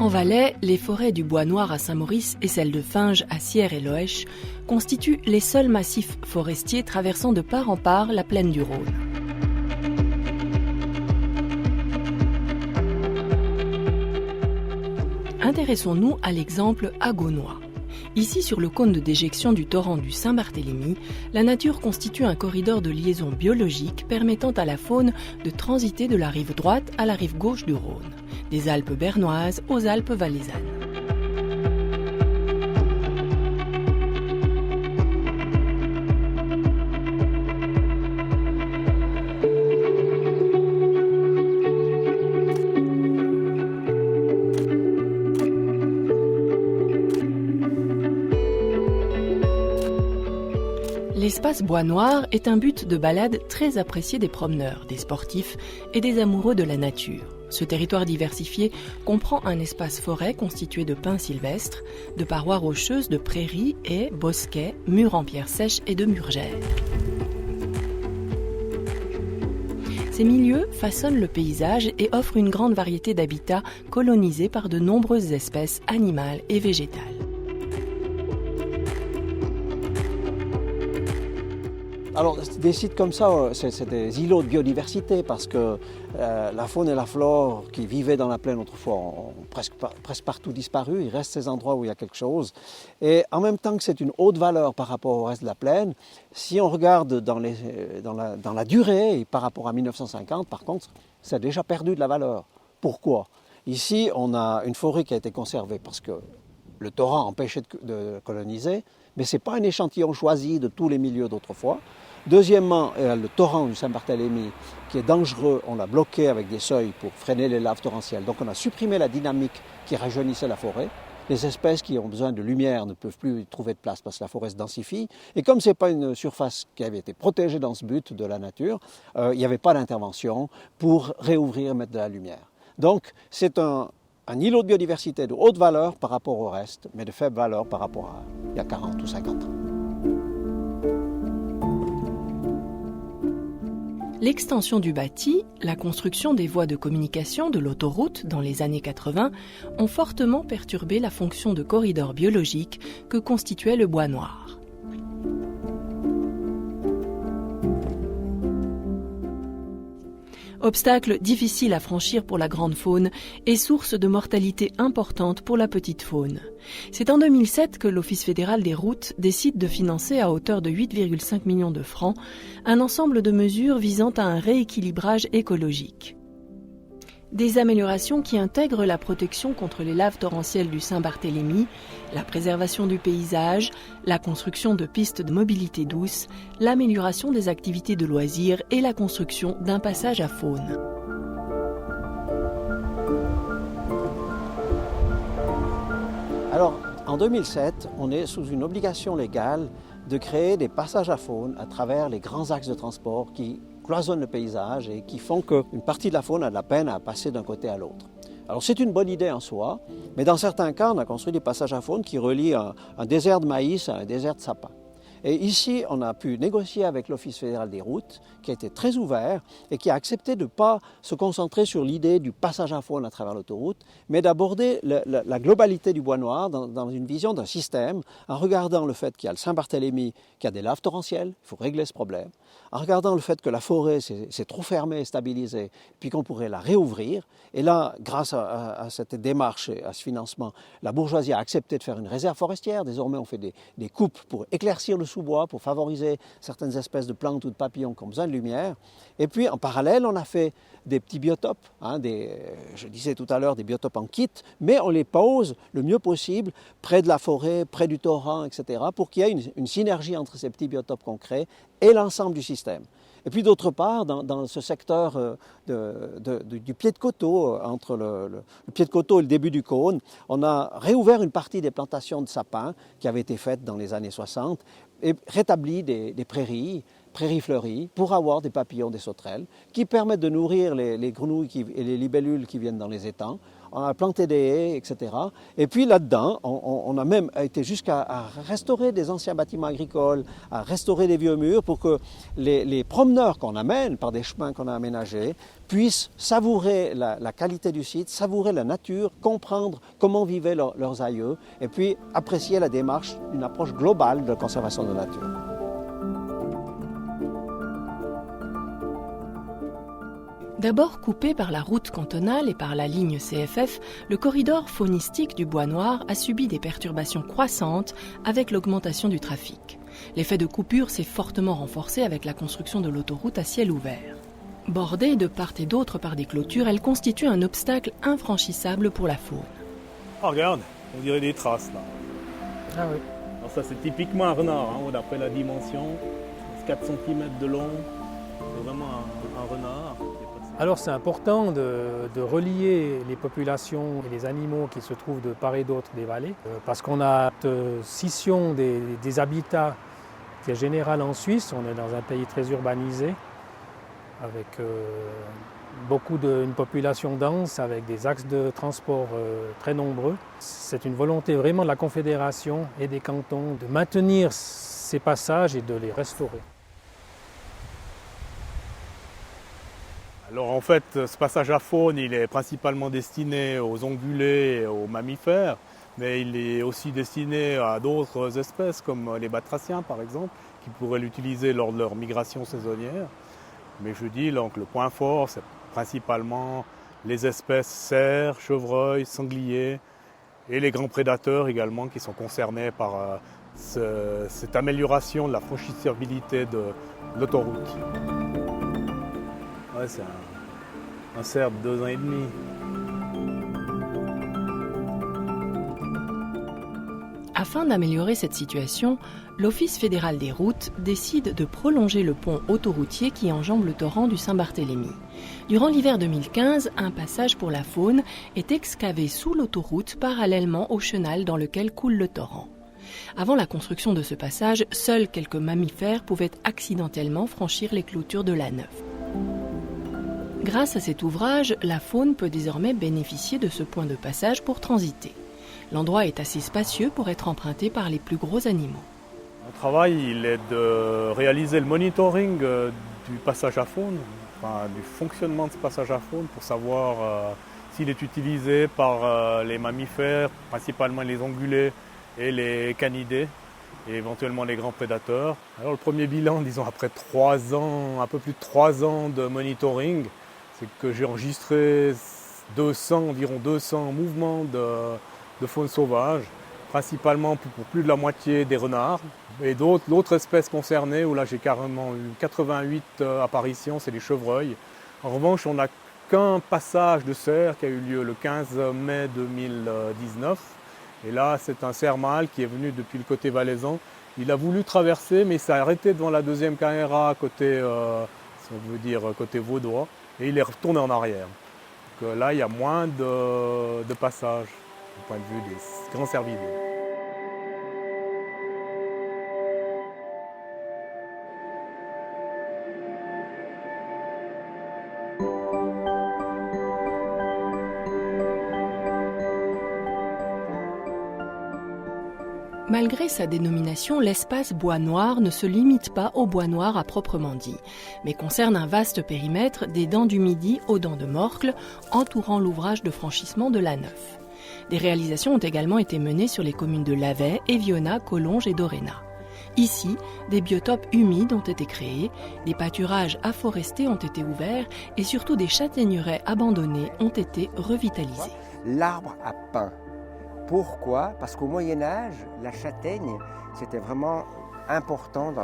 En Valais, les forêts du Bois Noir à Saint-Maurice et celles de Finges à Sierre et Loèche constituent les seuls massifs forestiers traversant de part en part la plaine du Rhône. Intéressons-nous à l'exemple agonois. Ici, sur le cône de déjection du torrent du Saint-Barthélemy, la nature constitue un corridor de liaison biologique permettant à la faune de transiter de la rive droite à la rive gauche du Rhône, des Alpes bernoises aux Alpes valaisannes. L'espace Bois Noir est un but de balade très apprécié des promeneurs, des sportifs et des amoureux de la nature. Ce territoire diversifié comprend un espace forêt constitué de pins sylvestres, de parois rocheuses, de prairies, haies, bosquets, murs en pierre sèche et de murgères. Ces milieux façonnent le paysage et offrent une grande variété d'habitats colonisés par de nombreuses espèces animales et végétales. Alors, des sites comme ça, c'est des îlots de biodiversité parce que la faune et la flore qui vivaient dans la plaine autrefois ont presque partout disparu. Il reste ces endroits où il y a quelque chose. Et en même temps que c'est une haute valeur par rapport au reste de la plaine, si on regarde dans la durée, et par rapport à 1950, par contre, ça a déjà perdu de la valeur. Pourquoi? Ici, on a une forêt qui a été conservée parce que le torrent empêchait de coloniser, mais ce n'est pas un échantillon choisi de tous les milieux d'autrefois. Deuxièmement, le torrent du Saint-Barthélemy, qui est dangereux, on l'a bloqué avec des seuils pour freiner les laves torrentielles. Donc on a supprimé la dynamique qui rajeunissait la forêt. Les espèces qui ont besoin de lumière ne peuvent plus trouver de place parce que la forêt se densifie. Et comme ce n'est pas une surface qui avait été protégée dans ce but de la nature, il n'y avait pas d'intervention pour réouvrir et mettre de la lumière. Donc c'est un îlot de biodiversité de haute valeur par rapport au reste, mais de faible valeur par rapport à il y a 40 ou 50 ans. L'extension du bâti, la construction des voies de communication de l'autoroute dans les années 80 ont fortement perturbé la fonction de corridor biologique que constituait le Bois Noir. Obstacle difficile à franchir pour la grande faune et source de mortalité importante pour la petite faune. C'est en 2007 que l'Office fédéral des routes décide de financer à hauteur de 8,5 millions de francs un ensemble de mesures visant à un rééquilibrage écologique. Des améliorations qui intègrent la protection contre les laves torrentielles du Saint-Barthélemy, la préservation du paysage, la construction de pistes de mobilité douce, l'amélioration des activités de loisirs et la construction d'un passage à faune. Alors, en 2007, on est sous une obligation légale de créer des passages à faune à travers les grands axes de transport qui cloisonnent le paysage et qui font qu'une partie de la faune a de la peine à passer d'un côté à l'autre. Alors c'est une bonne idée en soi, mais dans certains cas, on a construit des passages à faune qui relient un désert de maïs à un désert de sapin. Et ici, on a pu négocier avec l'Office fédéral des routes, qui a été très ouvert et qui a accepté de ne pas se concentrer sur l'idée du passage à faune à travers l'autoroute, mais d'aborder la globalité du Bois Noir dans une vision d'un système, en regardant le fait qu'il y a le Saint-Barthélemy, qui a des laves torrentielles, il faut régler ce problème, en regardant le fait que la forêt c'est trop fermée et stabilisée, puis qu'on pourrait la réouvrir. Et là, grâce à cette démarche et à ce financement, la bourgeoisie a accepté de faire une réserve forestière. Désormais, on fait des coupes pour éclaircir le sous-bois, pour favoriser certaines espèces de plantes ou de papillons qui ont besoin de lumière. Et puis, en parallèle, on a fait des petits biotopes, je disais tout à l'heure des biotopes en kit, mais on les pose le mieux possible près de la forêt, près du torrent, etc., pour qu'il y ait une synergie entre ces petits biotopes qu'on crée et l'ensemble du système. Et puis d'autre part, dans ce secteur du pied de coteau, entre le pied de coteau et le début du cône, on a réouvert une partie des plantations de sapins qui avaient été faites dans les années 60 et rétabli des prairies fleuries pour avoir des papillons, des sauterelles qui permettent de nourrir les grenouilles et les libellules qui viennent dans les étangs on a planté des haies, etc. Et puis là-dedans, on a même été jusqu'à restaurer des anciens bâtiments agricoles, à restaurer des vieux murs pour que les promeneurs qu'on amène par des chemins qu'on a aménagés puissent savourer la qualité du site, savourer la nature, comprendre comment vivaient leurs aïeux et puis apprécier la démarche d'une approche globale de la conservation de la nature. D'abord coupé par la route cantonale et par la ligne CFF, le corridor faunistique du Bois Noir a subi des perturbations croissantes avec l'augmentation du trafic. L'effet de coupure s'est fortement renforcé avec la construction de l'autoroute à ciel ouvert. Bordée de part et d'autre par des clôtures, elle constitue un obstacle infranchissable pour la faune. Oh, regarde, on dirait des traces là. Ah oui. Alors ça c'est typiquement un renard, d'après la dimension, 4 cm de long, c'est vraiment un renard. Alors c'est important de relier les populations et les animaux qui se trouvent de part et d'autre des vallées, parce qu'on a cette scission des habitats qui est générale en Suisse. On est dans un pays très urbanisé, avec une population dense, avec des axes de transport très nombreux. C'est une volonté vraiment de la Confédération et des cantons de maintenir ces passages et de les restaurer. Alors en fait, ce passage à faune, il est principalement destiné aux ongulés et aux mammifères, mais il est aussi destiné à d'autres espèces, comme les batraciens par exemple, qui pourraient l'utiliser lors de leur migration saisonnière. Mais je dis donc le point fort, c'est principalement les espèces cerfs, chevreuils, sangliers et les grands prédateurs également qui sont concernés par cette amélioration de la franchissabilité de l'autoroute. Ouais, c'est un cerf de 2 ans et demi. Afin d'améliorer cette situation, l'Office fédéral des routes décide de prolonger le pont autoroutier qui enjambe le torrent du Saint-Barthélemy. Durant l'hiver 2015, un passage pour la faune est excavé sous l'autoroute parallèlement au chenal dans lequel coule le torrent. Avant la construction de ce passage, seuls quelques mammifères pouvaient accidentellement franchir les clôtures de l'A9. Grâce à cet ouvrage, la faune peut désormais bénéficier de ce point de passage pour transiter. L'endroit est assez spacieux pour être emprunté par les plus gros animaux. Mon travail, il est de réaliser le monitoring du passage à faune, du fonctionnement de ce passage à faune pour savoir s'il est utilisé par les mammifères, principalement les ongulés et les canidés, et éventuellement les grands prédateurs. Alors le premier bilan, disons après un peu plus de 3 ans de monitoring, c'est que j'ai enregistré environ 200 mouvements de faune sauvage, principalement pour plus de la moitié des renards. Et l'autre espèce concernée, où là j'ai carrément eu 88 apparitions, c'est les chevreuils. En revanche, on n'a qu'un passage de cerf qui a eu lieu le 15 mai 2019. Et là, c'est un cerf mâle qui est venu depuis le côté valaisan. Il a voulu traverser, mais il s'est arrêté devant la deuxième carrera côté, si on veut dire, côté vaudois. Et il est retourné en arrière. Donc là, il y a moins de passages du point de vue des grands cervidés. Malgré sa dénomination, l'espace Bois Noir ne se limite pas au Bois Noir à proprement dit, mais concerne un vaste périmètre des Dents du Midi aux Dents de Morcle, entourant l'ouvrage de franchissement de l'A9. Des réalisations ont également été menées sur les communes de Lavey, Eviona, Collonges et Doréna. Ici, des biotopes humides ont été créés, des pâturages afforestés ont été ouverts et surtout des châtaigneraies abandonnées ont été revitalisées. L'arbre à pain. Pourquoi ? Parce qu'au Moyen-Âge, la châtaigne, c'était vraiment important.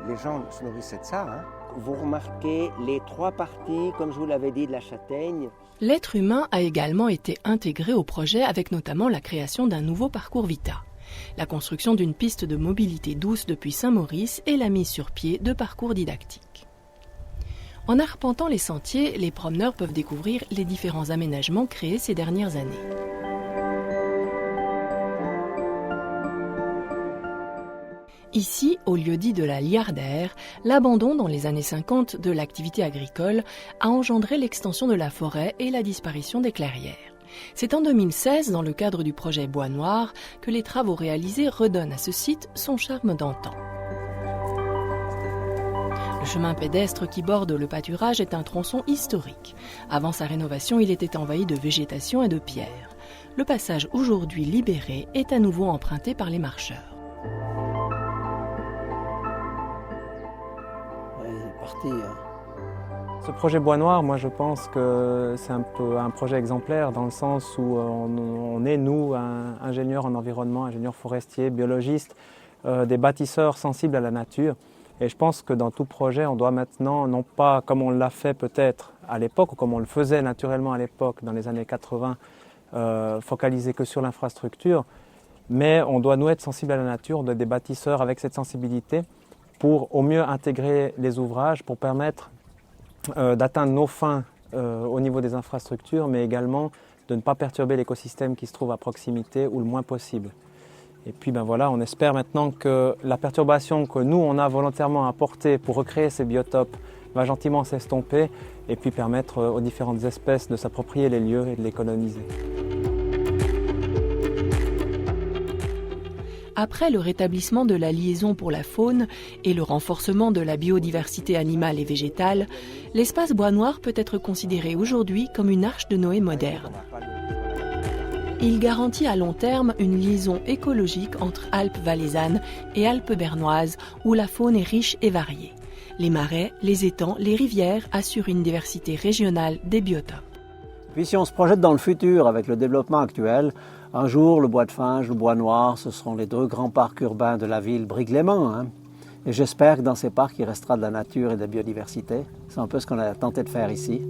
Les gens se nourrissaient de ça. Vous remarquez les 3 parties, comme je vous l'avais dit, de la châtaigne. L'être humain a également été intégré au projet avec notamment la création d'un nouveau parcours Vita, la construction d'une piste de mobilité douce depuis Saint-Maurice et la mise sur pied de parcours didactiques. En arpentant les sentiers, les promeneurs peuvent découvrir les différents aménagements créés ces dernières années. Ici, au lieu-dit de la Liardaire, l'abandon dans les années 50 de l'activité agricole a engendré l'extension de la forêt et la disparition des clairières. C'est en 2016, dans le cadre du projet Bois Noir, que les travaux réalisés redonnent à ce site son charme d'antan. Le chemin pédestre qui borde le pâturage est un tronçon historique. Avant sa rénovation, il était envahi de végétation et de pierres. Le passage aujourd'hui libéré est à nouveau emprunté par les marcheurs. Ouais, c'est parti. Ce projet Bois Noir, moi je pense que c'est un peu un projet exemplaire dans le sens où on est, nous, ingénieurs en environnement, ingénieurs forestiers, biologistes, des bâtisseurs sensibles à la nature. Et je pense que dans tout projet, on doit maintenant, non pas comme on l'a fait peut-être à l'époque, ou comme on le faisait naturellement à l'époque dans les années 80, focaliser que sur l'infrastructure, mais on doit nous être sensibles à la nature, de des bâtisseurs avec cette sensibilité pour au mieux intégrer les ouvrages, pour permettre d'atteindre nos fins au niveau des infrastructures, mais également de ne pas perturber l'écosystème qui se trouve à proximité ou le moins possible. Et puis ben voilà, on espère maintenant que la perturbation que nous, on a volontairement apportée pour recréer ces biotopes va gentiment s'estomper et puis permettre aux différentes espèces de s'approprier les lieux et de les coloniser. Après le rétablissement de la liaison pour la faune et le renforcement de la biodiversité animale et végétale, l'espace Bois Noir peut être considéré aujourd'hui comme une arche de Noé moderne. Il garantit à long terme une liaison écologique entre Alpes valaisannes et Alpes bernoises où la faune est riche et variée. Les marais, les étangs, les rivières assurent une diversité régionale des biotopes. Puis si on se projette dans le futur avec le développement actuel, un jour le Bois de Finge, le Bois Noir, ce seront les deux grands parcs urbains de la ville Brigue-Léman. Et j'espère que dans ces parcs, il restera de la nature et de la biodiversité. C'est un peu ce qu'on a tenté de faire ici.